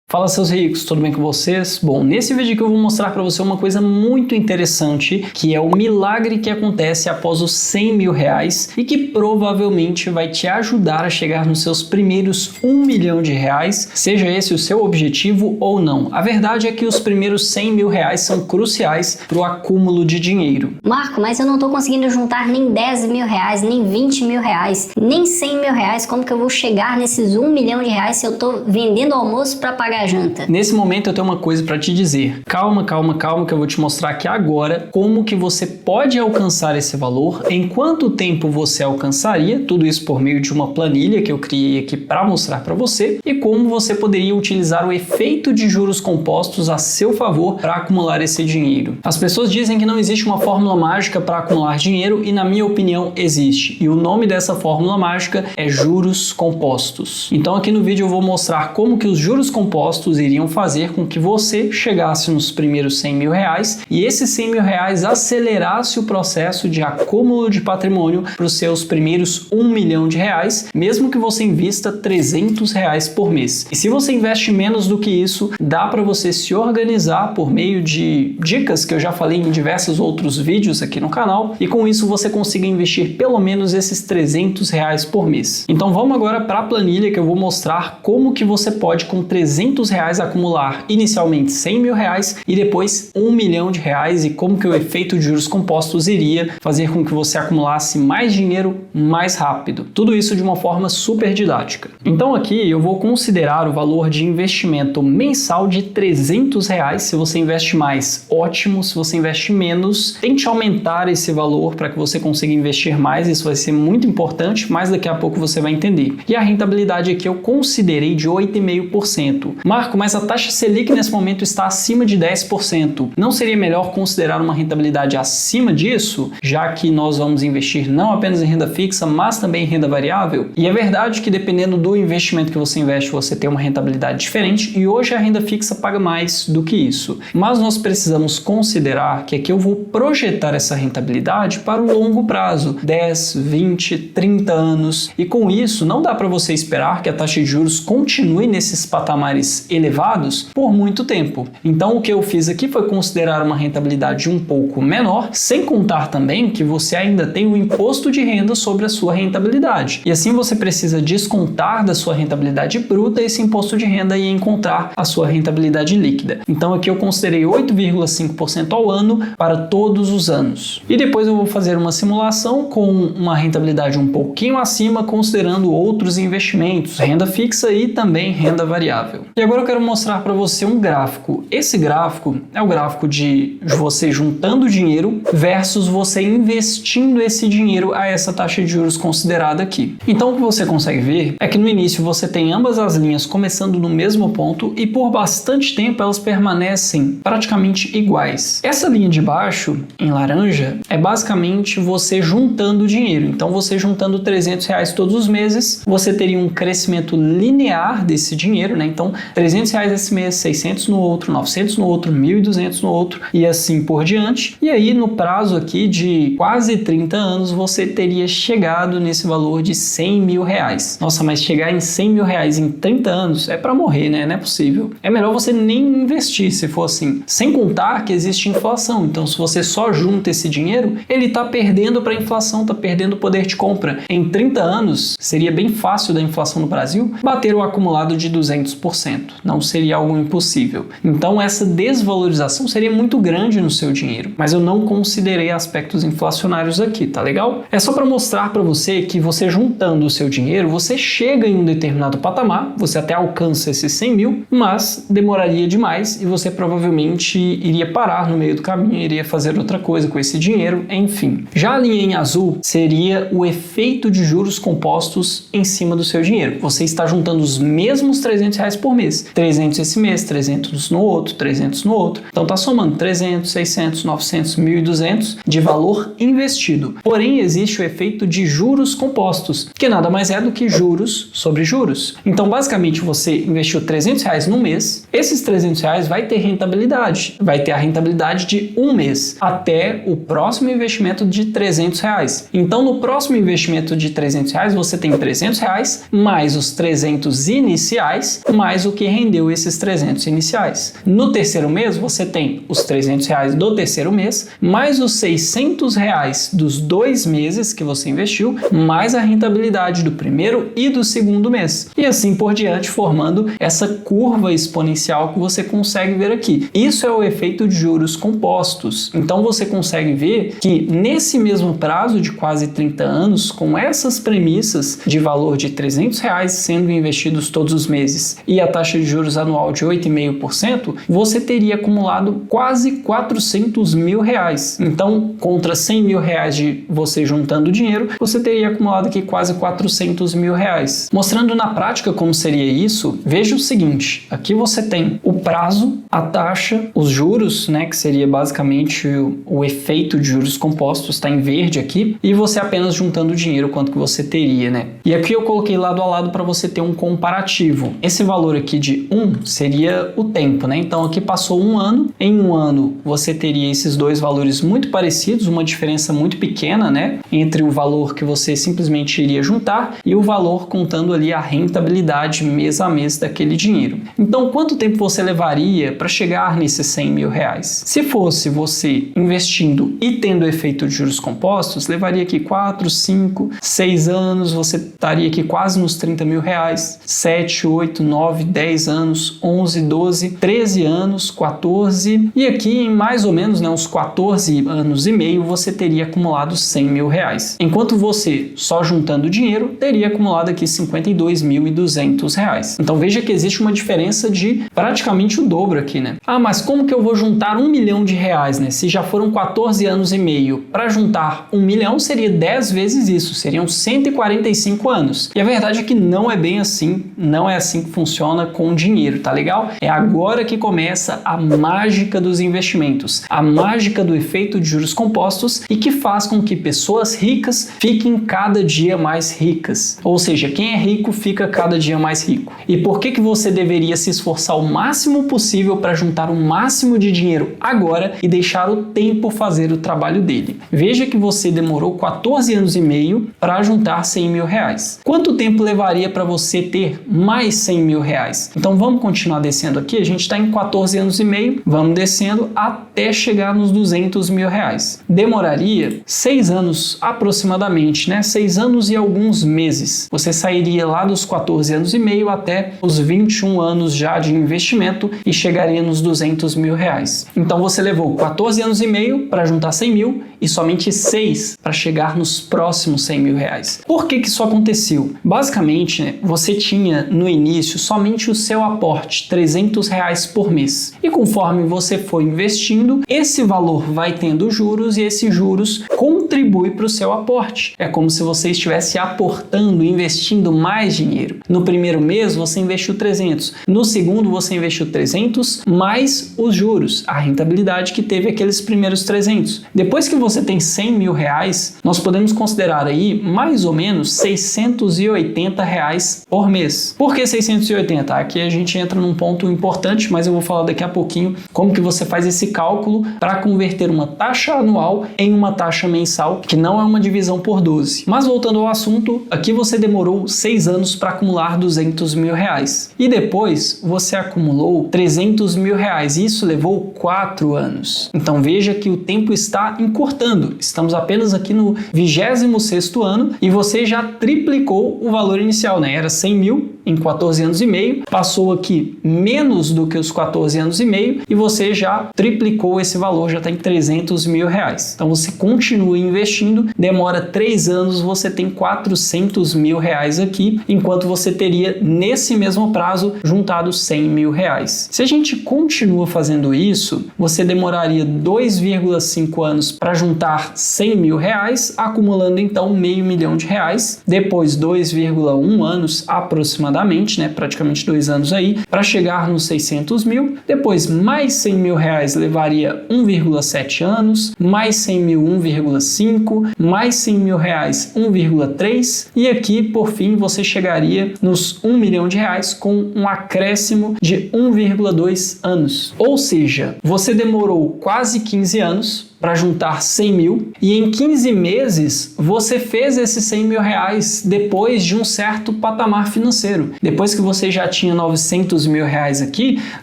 Fala, seus ricos, tudo bem com vocês? Bom, nesse vídeo aqui eu vou mostrar para você uma coisa muito interessante, que é o milagre que acontece após os 100 mil reais e que provavelmente vai te ajudar a chegar nos seus primeiros 1 milhão de reais, seja esse o seu objetivo ou não. A verdade é que os primeiros 100 mil reais são cruciais para o acúmulo de dinheiro. Marco, mas eu não estou conseguindo juntar nem 10 mil reais, nem 20 mil reais, nem 100 mil reais. Como que eu vou chegar nesses 1 milhão de reais se eu estou vendendo almoço para pagar a janta? Nesse momento eu tenho uma coisa para te dizer. Calma, que eu vou te mostrar aqui agora como que você pode alcançar esse valor, em quanto tempo você alcançaria, tudo isso por meio de uma planilha que eu criei aqui para mostrar para você, e como você poderia utilizar o efeito de juros compostos a seu favor para acumular esse dinheiro. As pessoas dizem que não existe uma fórmula mágica para acumular dinheiro e na minha opinião existe. E o nome dessa fórmula mágica é juros compostos. Então aqui no vídeo eu vou mostrar como que os juros compostos iriam fazer com que você chegasse nos primeiros 100 mil reais e esses 100 mil reais acelerasse o processo de acúmulo de patrimônio para os seus primeiros 1 milhão de reais, mesmo que você invista 300 reais por mês. E se você investe menos do que isso, dá para você se organizar por meio de dicas que eu já falei em diversos outros vídeos aqui no canal, e com isso você consiga investir pelo menos esses 300 reais por mês. Então vamos agora para a planilha que eu vou mostrar como que você pode com 300 reais acumular inicialmente 100 mil reais e depois 1 milhão de reais, e como que o efeito de juros compostos iria fazer com que você acumulasse mais dinheiro mais rápido. Tudo isso de uma forma super didática. Então aqui eu vou considerar o valor de investimento mensal de 300 reais. Se você investe mais, ótimo. Se você investe menos, tente aumentar esse valor para que você consiga investir mais. Isso vai ser muito importante, mas daqui a pouco você vai entender. E a rentabilidade aqui eu considerei de 8,5%. Marco, mas a taxa Selic nesse momento está acima de 10%. Não seria melhor considerar uma rentabilidade acima disso, já que nós vamos investir não apenas em renda fixa, mas também em renda variável? E é verdade que dependendo do investimento que você investe, você tem uma rentabilidade diferente, e hoje a renda fixa paga mais do que isso. Mas nós precisamos considerar que aqui eu vou projetar essa rentabilidade para o longo prazo, 10, 20, 30 anos, e com isso não dá para você esperar que a taxa de juros continue nesses patamares elevados por muito tempo. Então o que eu fiz aqui foi considerar uma rentabilidade um pouco menor, sem contar também que você ainda tem o imposto de renda sobre a sua rentabilidade. E assim você precisa descontar da sua rentabilidade bruta esse imposto de renda e encontrar a sua rentabilidade líquida. Então aqui eu considerei 8,5% ao ano para todos os anos. E depois eu vou fazer uma simulação com uma rentabilidade um pouquinho acima, considerando outros investimentos, renda fixa e também renda variável. E agora eu quero mostrar para você um gráfico. Esse gráfico é o gráfico de você juntando dinheiro versus você investindo esse dinheiro a essa taxa de juros considerada aqui. Então o que você consegue ver é que no início você tem ambas as linhas começando no mesmo ponto e por bastante tempo elas permanecem praticamente iguais. Essa linha de baixo, em laranja, é basicamente você juntando dinheiro. Então você juntando 300 reais todos os meses, você teria um crescimento linear desse dinheiro, né? Então 300 reais esse mês, 600 no outro, 900 no outro, 1.200 no outro e assim por diante. E aí no prazo aqui de quase 30 anos você teria chegado nesse valor de 100 mil reais. Nossa, mas chegar em 100 mil reais em 30 anos é para morrer, né? Não é possível. É melhor você nem investir se for assim. Sem contar que existe inflação. Então se você só junta esse dinheiro, ele está perdendo para a inflação, está perdendo o poder de compra. Em 30 anos seria bem fácil da inflação no Brasil bater o acumulado de 200%. Não seria algo impossível. Então essa desvalorização seria muito grande no seu dinheiro, mas eu não considerei aspectos inflacionários aqui, tá legal? É só para mostrar para você que você juntando o seu dinheiro, você chega em um determinado patamar, você até alcança esses 100 mil, mas demoraria demais e você provavelmente iria parar no meio do caminho, iria fazer outra coisa com esse dinheiro, enfim. Já a linha em azul seria o efeito de juros compostos em cima do seu dinheiro. Você está juntando os mesmos 300 reais por mês. 300 esse mês, 300 no outro, 300 no outro. Então tá somando 300, 600, 900, 1.200 de valor investido. Porém, existe o efeito de juros compostos, que nada mais é do que juros sobre juros. Então, basicamente, você investiu 300 reais no mês, esses 300 reais vai ter rentabilidade. Vai ter a rentabilidade de um mês, até o próximo investimento de 300 reais. Então, no próximo investimento de 300 reais, você tem 300 reais, mais os 300 iniciais, mais o que rendeu esses 300 iniciais. No terceiro mês, você tem os 300 reais do terceiro mês, mais os 600 reais dos 2 meses que você investiu, mais a rentabilidade do primeiro e do segundo mês. E assim por diante, formando essa curva exponencial que você consegue ver aqui. Isso é o efeito de juros compostos. Então você consegue ver que nesse mesmo prazo de quase 30 anos, com essas premissas de valor de 300 reais sendo investidos todos os meses e a taxa de juros anual de 8,5%, você teria acumulado quase 400 mil reais. Então, contra 100 mil reais de você juntando dinheiro, você teria acumulado aqui quase 400 mil reais. Mostrando na prática como seria isso, veja o seguinte, aqui você tem o prazo, a taxa, os juros, né, que seria basicamente o efeito de juros compostos, está em verde aqui, e você apenas juntando o dinheiro, quanto que você teria, né? E aqui eu coloquei lado a lado para você ter um comparativo. Esse valor aqui de 1 seria o tempo, né? Então aqui passou um ano, em um ano você teria esses dois valores muito parecidos, uma diferença muito pequena, né, entre o valor que você simplesmente iria juntar e o valor contando ali a rentabilidade mês a mês daquele dinheiro. Então, quanto tempo você levaria para chegar nesses 100 mil reais? Se fosse você investindo e tendo o efeito de juros compostos, levaria aqui 4, 5, 6 anos, você estaria aqui quase nos 30 mil reais, 7, 8, 9, 10 anos, 11, 12, 13 anos, 14, e aqui em mais ou menos, né, uns 14 anos e meio, você teria acumulado 100 mil reais. Enquanto você, só juntando dinheiro, teria acumulado aqui 52.200 reais. Então veja que existe uma diferença de praticamente o dobro aqui, né? Ah, mas como que eu vou juntar 1 milhão de reais, né? Se já foram 14 anos e meio, para juntar 1 milhão seria 10 vezes isso, seriam 145 anos. E a verdade é que não é bem assim, não é assim que funciona com dinheiro, tá legal? É agora que começa a mágica dos investimentos, a mágica do efeito de juros compostos e que faz com que pessoas ricas fiquem cada dia mais ricas. Ou seja, quem é rico fica cada dia mais rico. E por que você deveria se esforçar o máximo possível para juntar o máximo de dinheiro agora e deixar o tempo fazer o trabalho dele? Veja que você demorou 14 anos e meio para juntar 100 mil reais. Quanto tempo levaria para você ter mais 100 mil reais? Então vamos continuar descendo aqui, a gente está em 14 anos e meio, vamos descendo até chegar nos 200 mil reais. Demoraria 6 anos aproximadamente, né? 6 anos e alguns meses. Você sairia lá dos 14 anos e meio até os 21 anos já de investimento e chegaria nos 200 mil reais. Então você levou 14 anos e meio para juntar 100 mil e somente 6 para chegar nos próximos 100 mil reais. Por que isso aconteceu? Basicamente, né, você tinha no início somente o seu aporte, 300 reais por mês. E conforme você for investindo, esse valor vai tendo juros e esses juros contribui para o seu aporte. É como se você estivesse aportando, investindo mais dinheiro. No primeiro mês você investiu 300, no segundo você investiu 300 mais os juros, a rentabilidade que teve aqueles primeiros 300. Depois que você tem 100 mil reais, nós podemos considerar aí mais ou menos 680 reais por mês. Por que 680? Aqui a gente entra num ponto importante, mas eu vou falar daqui a pouquinho como que você faz esse cálculo para converter uma taxa anual em uma taxa mensal, que não é uma divisão por 12. Mas voltando ao assunto, aqui você demorou 6 anos para acumular 200 mil reais. E depois você acumulou 300 mil reais. E isso levou 4 anos. Então veja que o tempo está encurtando. Estamos apenas aqui no 26º ano e você já triplicou o valor inicial, né? Era 100 mil em 14 anos e meio, passou aqui menos do que os 14 anos e meio e você já triplicou esse valor, já está em 300 mil reais. Então você continua investindo, demora 3 anos, você tem 400 mil reais aqui, enquanto você teria nesse mesmo prazo juntado 100 mil reais. Se a gente continua fazendo isso, você demoraria 2,5 anos para juntar 100 mil reais, acumulando então meio milhão de reais, depois 2,1 anos aproximadamente, né, praticamente 2 anos aí, para chegar nos 600 mil, depois mais 100 mil reais levaria 1,7 anos, mais 100 mil 1,5, mais 100 mil reais 1,3 e aqui por fim você chegaria nos 1 milhão de reais com um acréscimo de 1,2 anos. Ou seja, você demorou quase 15 anos para juntar 100 mil e em 15 meses você fez esses 100 mil reais depois de um certo patamar financeiro. Depois que você já tinha 900 mil reais aqui,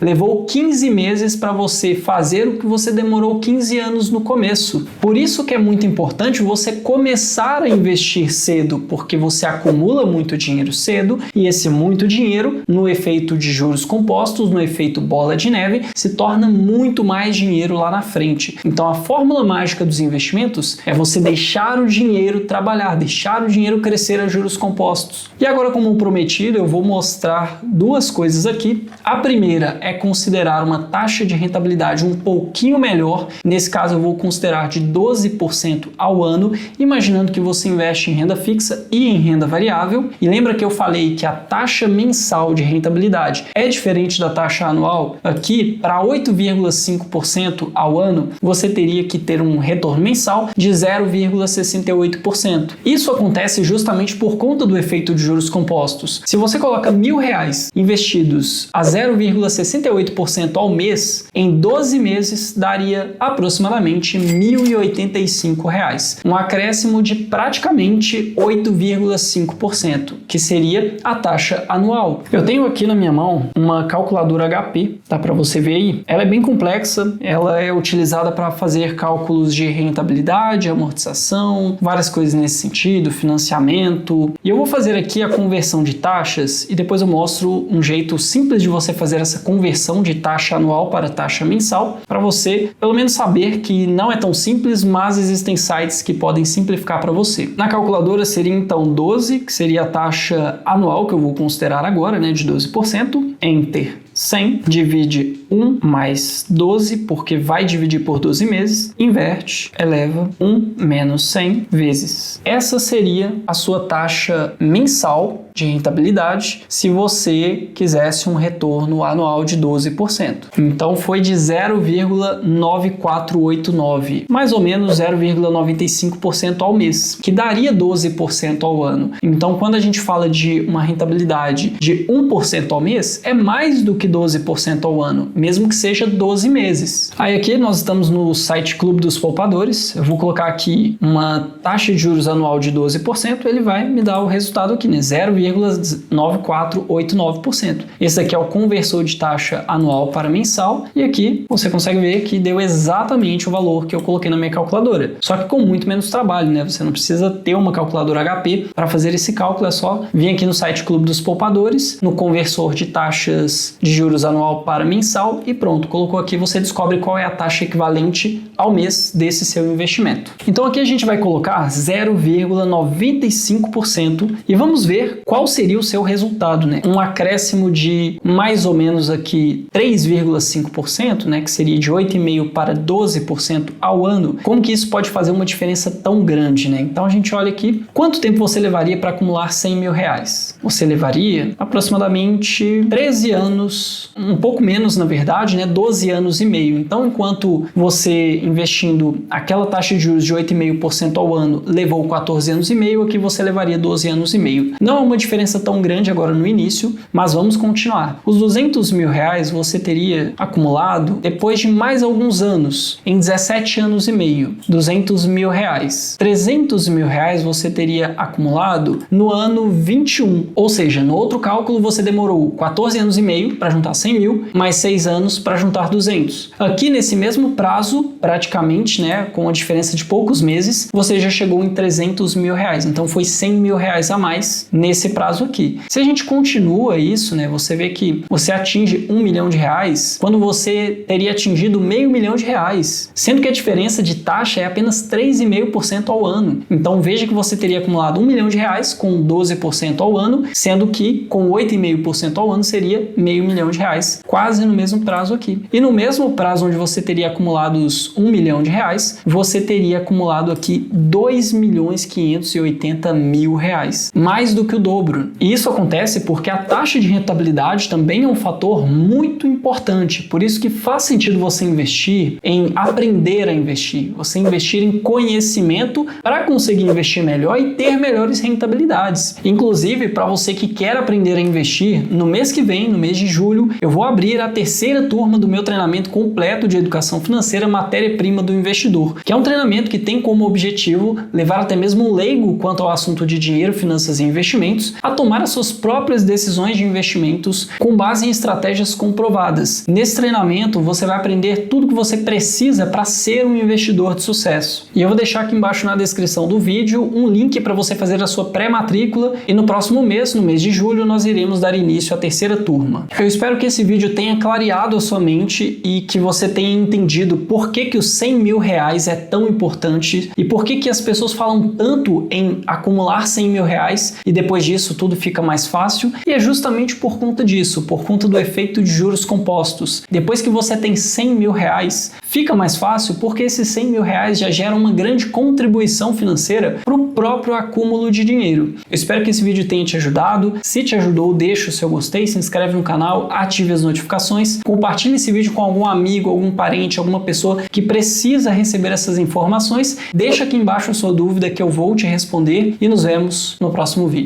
levou 15 meses para você fazer o que você demorou 15 anos no começo. Por isso que é muito importante você começar a investir cedo, porque você acumula muito dinheiro cedo e esse muito dinheiro, no efeito de juros compostos, no efeito bola de neve, se torna muito mais dinheiro lá na frente. Então a fórmula mágica dos investimentos é você deixar o dinheiro trabalhar, deixar o dinheiro crescer a juros compostos. E agora, como prometido, eu vou mostrar duas coisas aqui. A primeira é considerar uma taxa de rentabilidade um pouquinho melhor. Nesse caso eu vou considerar de 12% ao ano, imaginando que você investe em renda fixa e em renda variável. E lembra que eu falei que a taxa mensal de rentabilidade é diferente da taxa anual? Aqui, para 8,5% ao ano, você teria que ter um retorno mensal de 0,68%. Isso acontece justamente por conta do efeito de juros compostos. Se você coloca R$1.000 investidos a 0,68% ao mês, em 12 meses daria aproximadamente R$1.085, um acréscimo de praticamente 8,5%, que seria a taxa anual. Eu tenho aqui na minha mão uma calculadora HP, dá para você ver aí. Ela é bem complexa, ela é utilizada para fazer cálculos de rentabilidade, amortização, várias coisas nesse sentido, financiamento. E eu vou fazer aqui a conversão de taxas e depois eu mostro um jeito simples de você fazer essa conversão de taxa anual para taxa mensal, para você pelo menos saber que não é tão simples, mas existem sites que podem simplificar para você. Na calculadora seria então 12, que seria a taxa anual que eu vou considerar agora, né, de 12%, Enter 100, divide 1 mais 12, porque vai dividir por 12 meses, inverte, eleva 1 menos 100 vezes. Essa seria a sua taxa mensal de rentabilidade se você quisesse um retorno anual de 12%. Então foi de 0,9489, mais ou menos 0,95% ao mês, que daria 12% ao ano. Então quando a gente fala de uma rentabilidade de 1% ao mês, é mais do que 12% ao ano, mesmo que seja 12 meses. Aí aqui nós estamos no site Clube dos Poupadores, eu vou colocar aqui uma taxa de juros anual de 12%, ele vai me dar o resultado aqui, né? 0,9489%. Esse aqui é o conversor de taxa anual para mensal e aqui você consegue ver que deu exatamente o valor que eu coloquei na minha calculadora, só que com muito menos trabalho, né? Você não precisa ter uma calculadora HP para fazer esse cálculo, é só vir aqui no site Clube dos Poupadores, no conversor de taxas de juros anual para mensal e pronto, colocou aqui, você descobre qual é a taxa equivalente ao mês desse seu investimento. Então aqui a gente vai colocar 0,95% e vamos ver qual seria o seu resultado, né? Um acréscimo de mais ou menos aqui 3,5%, né? Que seria de 8,5% para 12% ao ano. Como que isso pode fazer uma diferença tão grande, né? Então a gente olha aqui, quanto tempo você levaria para acumular 100 mil reais? Você levaria aproximadamente 13 anos, um pouco menos na verdade, né? 12 anos e meio. Então enquanto você investindo aquela taxa de juros de 8,5% ao ano levou 14 anos e meio, aqui você levaria 12 anos e meio. Não é uma diferença tão grande agora no início, mas vamos continuar. Os 200 mil reais você teria acumulado depois de mais alguns anos, em 17 anos e meio, 200 mil reais. 300 mil reais você teria acumulado no ano 21, ou seja, no outro cálculo você demorou 14 anos e meio para juntar 100 mil, mais 6 anos para juntar 200. Aqui nesse mesmo prazo, praticamente, né, com a diferença de poucos meses, você já chegou em 300 mil reais. Então foi 100 mil reais a mais nesse prazo aqui. Se a gente continua isso, né, você vê que você atinge 1 milhão de reais quando você teria atingido meio milhão de reais, sendo que a diferença de taxa é apenas 3,5% ao ano. Então veja que você teria acumulado 1 milhão de reais com 12% ao ano, sendo que com 8,5% ao ano seria meio milhão de reais, quase no mesmo prazo aqui. E no mesmo prazo onde você teria acumulado os 1 milhão de reais, você teria acumulado aqui 2.580.000 reais, mais do que o dobro. dobro. E isso acontece porque a taxa de rentabilidade também é um fator muito importante. Por isso que faz sentido você investir em aprender a investir, você investir em conhecimento para conseguir investir melhor e ter melhores rentabilidades. Inclusive, para você que quer aprender a investir, no mês que vem, no mês de julho, eu vou abrir a terceira turma do meu treinamento completo de educação financeira Matéria-Prima do Investidor, que é um treinamento que tem como objetivo levar até mesmo um leigo quanto ao assunto de dinheiro, finanças e investimentos a tomar as suas próprias decisões de investimentos com base em estratégias comprovadas. Nesse treinamento, você vai aprender tudo que você precisa para ser um investidor de sucesso. E eu vou deixar aqui embaixo na descrição do vídeo um link para você fazer a sua pré-matrícula e no próximo mês, no mês de julho, nós iremos dar início à terceira turma. Eu espero que esse vídeo tenha clareado a sua mente e que você tenha entendido por que os 100 mil reais é tão importante e por que as pessoas falam tanto em acumular 100 mil reais e depois disso tudo fica mais fácil. E é justamente por conta disso, por conta do efeito de juros compostos. Depois que você tem 100 mil reais, fica mais fácil porque esses 100 mil reais já geram uma grande contribuição financeira para o próprio acúmulo de dinheiro. Eu espero que esse vídeo tenha te ajudado. Se te ajudou, deixa o seu gostei, se inscreve no canal, ative as notificações, compartilhe esse vídeo com algum amigo, algum parente, alguma pessoa que precisa receber essas informações. Deixa aqui embaixo a sua dúvida que eu vou te responder e nos vemos no próximo vídeo.